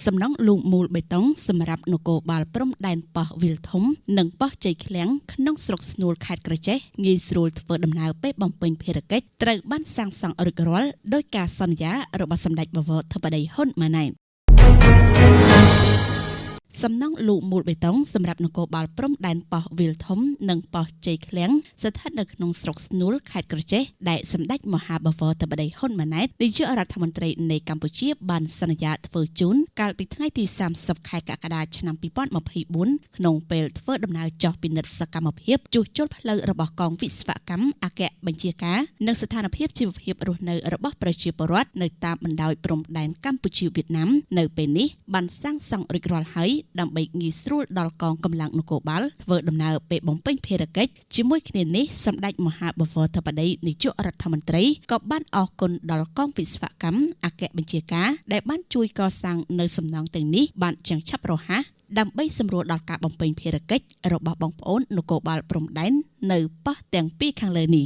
សំណង់លូកមូលបេតុងសម្រាប់នគរបាលព្រំដែនប៉ោះវិលធំនិងប៉ោះជ័យឃ្លាំងក្នុងស្រុកស្នួលខេត្តក្រចេះងាយស្រួលធ្វើដំណើរពេលបំពេញភារកិច្ចត្រូវបានសាងសង់រួចរាល់ដោយការសន្យារបស់សម្ដេចបវរធិបតីហ៊ុនម៉ាណែតសំណង់លូកមូលបេតុងសម្រាប់នគរបាលព្រំដែនប៉ោះវិលធំនិងប៉ោះជ័យឃ្លាំងស្ថិតនៅក្នុងស្រុកស្នួលខេត្តក្រចេះដែលសម្ដេចមហាបវរធិបតីហ៊ុនម៉ាណែតនាយករដ្ឋមន្ត្រីនៃកម្ពុជាបានសន្យាធ្វើជូនកាលពីថ្ងៃទី30ខែកក្កដាឆ្នាំ2024ក្នុងពេលធ្វើដំណើរចុះពិនិត្យសកម្មភាពជួសជុលផ្លូវរបស់កងវិស្វកម្មអគ្គបញ្ជាការនិងស្ថានភាពជីវភាពរស់នៅរបស់ប្រជាពលរដ្ឋនៅតាមបណ្ដោយព្រំដែនកម្ពុជាវៀតណាមនៅពេលនេះបានសាងសង់រួចរាល់ហើយដើម្បីងាយស្រួលដល់កងកម្លាំងនគរបាលធ្វើដំណើរពេលបំពេញភារកិច្ចជាមួយគ្នានេះសម្ដេចមហាបវរធិបតីនាយករដ្ឋមន្ត្រីក៏បានអរគុណដល់កងវិស្វកម្មអគ្គបញ្ជាការដែលបានជួយកសាងនៅសំណង់ទាំងនេះបានយ៉ាងឆាប់រហ័សដើម្បីសម្រួលដល់ការបំពេញភារកិច្ចរបស់បងប្អូននគរបាលព្រំដែននៅប៉ោះទាំងពីរខាងលើនេះ